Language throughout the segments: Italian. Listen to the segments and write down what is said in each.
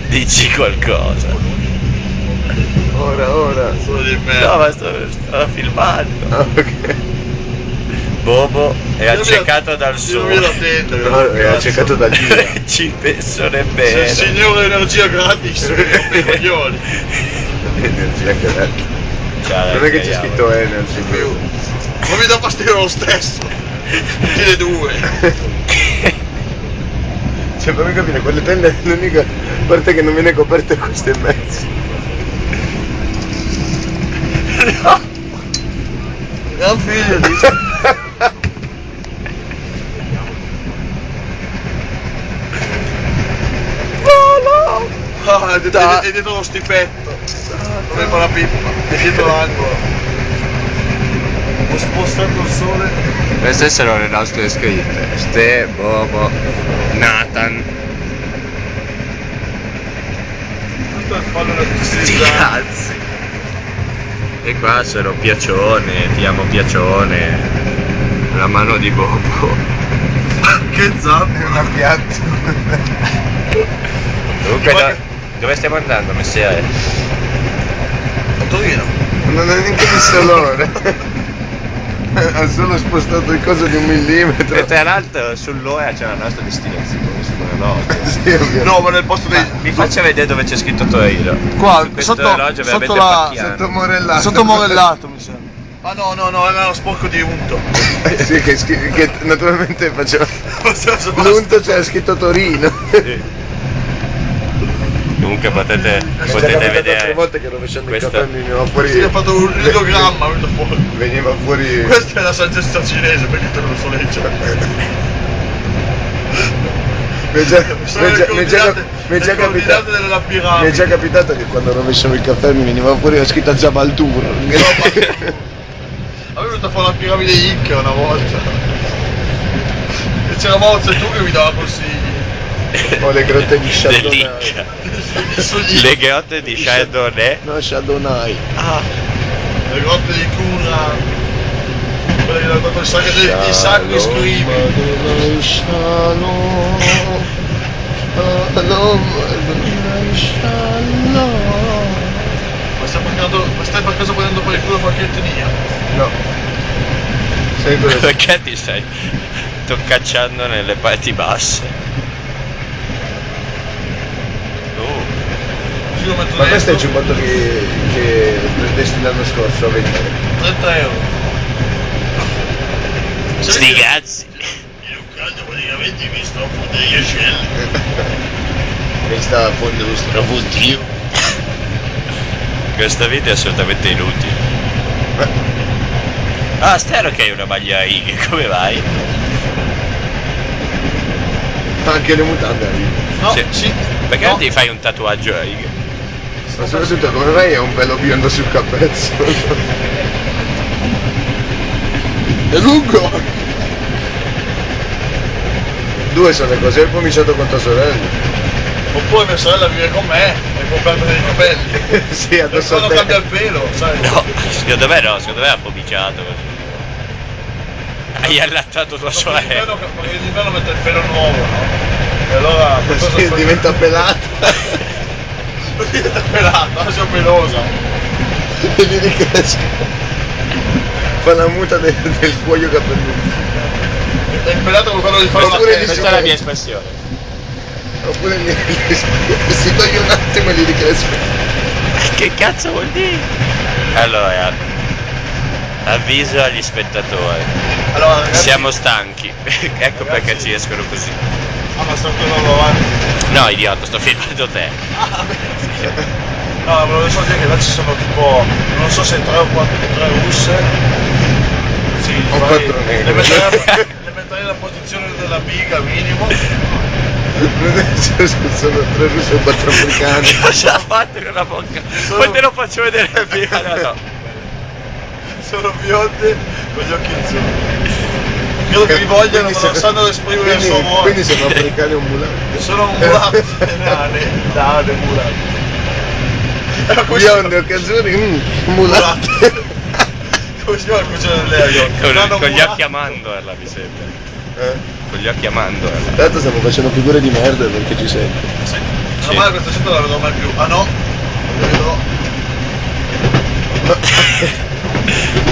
Dici qualcosa. Ora. Solo di merda. No, ma sto filmando. Ah, ok. Bobo è Io mi accecato dal Io non mi sole. attendo. No, è accecato da Dio. Ci penso Se nemmeno. il signore energia gratis, mi rompe i coglioni. Energia gratis. Ciao, Non è che c'è creiamo. scritto Energy. Più. Ma mi dà fastidio lo stesso. Tutti e due. Cioè, fammi capire, quelle tende è l'unica parte che non viene coperta è questa in mezzo. Gran figlio dice. Ah, è dietro lo stipetto. Non è la pippa, è dietro l'angolo. Ho spostato il sole. Queste sono le nostre scritte. Ste, Bobo, Nathan. Tutto il fallo da Sti piscina. cazzi. E qua sono Piacione, ti amo Piacione. La mano di Bobo. Che zampe. Una pianta. Comunque Ma dove stiamo andando, Messiere? A Torino. Non ho neanche visto l'ora. Ha solo spostato il coso di 1 millimetro. E tra l'altro sull'ora c'è la nostra destinazione, sull'orologio. Sì, ovviamente. No, ma nel posto dei. Mi faccia vedere dove c'è scritto Torino. Qua, Su questo sotto- orologio sotto veramente la- pacchiano. Sotto Morellato. Sotto Morellato mi sembra. Ah no, era lo sporco di unto. Sì, che naturalmente faceva. L'unto. L'unto c'era scritto Torino. Sì. Comunque potete Tre vedere volte che rovesciando il questo- caffè mi veniva fuori. Si è fatto un lidogramma, venuto fuori. Veniva fuori. Questa è la saggezza cinese, perché te non lo so leggere. Mi è già, Sono mi è le già- mi è già- coordinate, mi è già le coordinate capitato. della Mi è piramide. già capitato che quando rovesciavo il caffè mi veniva fuori la scritta Zabaltur. Avevo venuto a fare la piramide Inca una volta. E c'era Mao Zedong che mi dava consigli. Ho le grotte di Chardonnay. dell'Inca. Sugli- Le grotte di Chardonnay. No, Chardonnay. Ah, Le grotte di Cura. Quelle che hanno dato il sangue dei sacri scrivi. Ma stai per caso prendendo per il culo qualche etnia? No. Sai cosa? perché ti stai toccacciando nelle parti basse? Così lo metto Ma questo è il dentro. giubbotto che prendesti l'anno scorso a vendere. 30 euro. Sti cazzi. In un caldo praticamente mi sto a fondere gli ascelli. Mi sta a fondo lo stravudio. Questo video è assolutamente inutile. Ah, spero che hai una maglia a righe, come vai? Anche le mutande arrivano. No, Sì. sì. Perché no. non ti fai un tatuaggio a righe? Ma soprattutto come mai è un pelo biondo sul capezzolo? È lungo. 2 sono le cose, ho cominciato con tua sorella. Oppure mia sorella vive con me e può perdere i capelli. Sì, E addosso a quando te. cambia il pelo, sai? No, secondo me no, secondo me ha fomiciato così. Hai allattato tua sorella. Perché d'inverno mette il pelo nuovo, no? E allora per cosa Sì, diventa pelata. diventa pelata, ansia pelosa. E gli ricresce. Fa la muta del cuoio capelluto. È pelato come quando gli fanno la Oppure testa. Questa è la mia espressione. Oppure si toglie un attimo e gli ricresce. Che cazzo vuol dire? Allora, avviso agli spettatori. Allora ragazzi, Siamo stanchi. Ecco perché ci escono così. ah ma sto tornando avanti. No, idiota, sto filmando te. Ah, beh. No, volevo solo dire che là ci sono tipo, non so se 3 o 4, 3 russe. Sì, O vai, 4 le nere. metterei nella posizione della biga minimo. Sono 3 russi e 4 africani. Cosa ha fatto con la bocca? Poi te lo faccio vedere prima. No, no. Sono bionde con gli occhi azzurri. Credo che mi vogliano, ma non sanno esprimere il suo amore. Quindi sono africani o mulanti. Sono un mulatto, nane, mulatto. Biondi, occhi azzurri, mulanti. Come si chiama il cucciolo dell'aereo? Con gli occhi a mandorla, mi sembra. Con gli occhi a mandorla. Tanto stiamo facendo figure di merda perché ci sei. Sì. Sì. Ormai questa gente non la vedo mai più. Ah no? La vedo.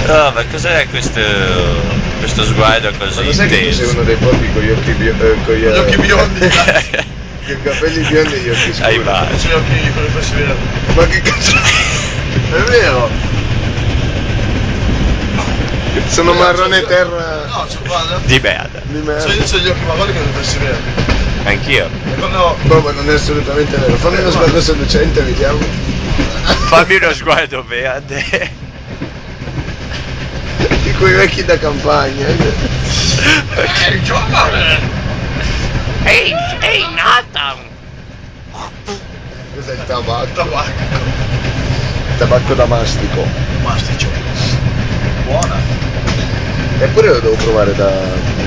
No, ma cos'è questo sguardo così Ma lo sai che tu sei intenso? uno dei pochi con gli occhi con Gli occhi biondi. i capelli biondi e gli occhi scuri. Hai va. C'è gli occhi con i pesci verdi. Ma che cazzo? È vero. Sono marrone terra No, guarda. Di merda. di merda. Io c'ho gli occhi marroni con i pesci verdi. Anch'io. E quando... Boh, non è assolutamente vero. Fammi uno sguardo seducente, vediamo. Fammi uno sguardo verde. Di quei vecchi da campagna. giovane! Ehi, Nathan! Cos'è il tabacco? Tabacco. Tabacco da mastico. Masticio. Buona. Eppure lo devo provare da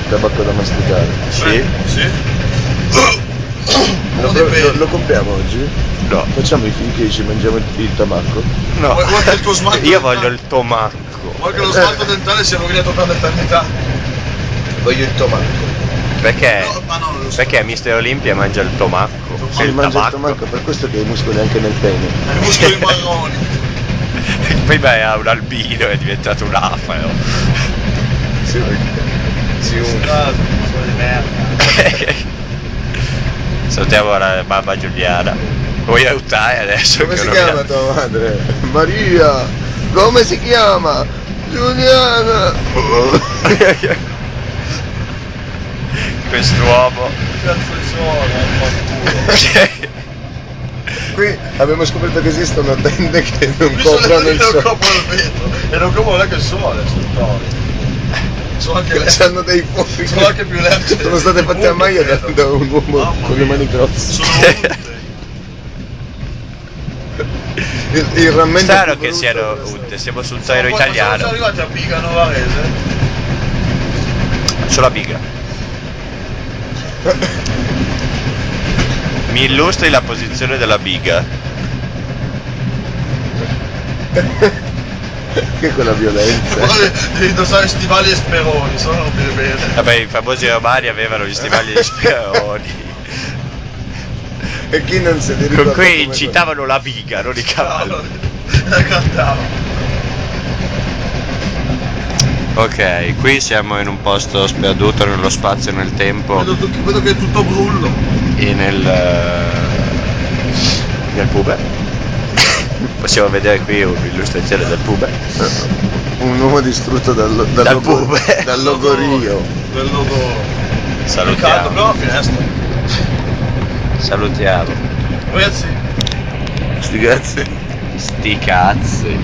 tabacco da masticare. Sì? Sì. Lo compriamo oggi? No. Facciamo i fighi e ci mangiamo il tabacco? No. Guarda il tuo smalto Io dentale. voglio il tomacco. Vuoi che lo smalto dentale sia rovinato per l'eternità? Voglio il tomacco. Perché? No, ma no, non lo so. Perché Mister Olimpia mangia il tomacco? Si E il mangia il tabacco? tomacco, per questo che hai i muscoli anche nel pene. I muscoli marroni. Prima era un albino, è diventato un afro. Sì, perché si unta. Sono di merda. Salutiamo la mamma Giuliana. Vuoi aiutare adesso? Come che si non chiama mi- tua madre? Maria! Come si chiama? Giuliana! Quest'uomo. Cazzo di sole, Qui abbiamo scoperto che esistono tende che non Qui sono coprono le il non sole. coprono il vetro e non coprono neanche il sole, sul sono anche Che hanno dei fuochi. sono anche più lerce. Sono state fatte a maglia da un uomo Mamma con le mia. mani grosse. Sono unte. Il rammendo Strano più che brutto siano è questo. unte, siamo sul treno Ma sono italiano. arrivati a Biga Novarese. Sulla biga. Mi illustri la posizione della biga. Che quella violenza. Poi devi indossare stivali e speroni, se no non viene bene. Vabbè, i famosi romani avevano gli stivali di speroni. E chi non se li ricorda? Con cui come citavano la biga, non i cavalli. La cantavo. Ok, qui siamo in un posto sperduto nello spazio e nel tempo Vedo che è tutto brullo. e nel puber. Possiamo vedere qui un'illustrazione del puber. Un uomo distrutto Dal pube. dal logorio. Del logo. Caldo, Salutiamo. però la finestra. Salutiamo. Ragazzi, Sti cazzi. Sti cazzi.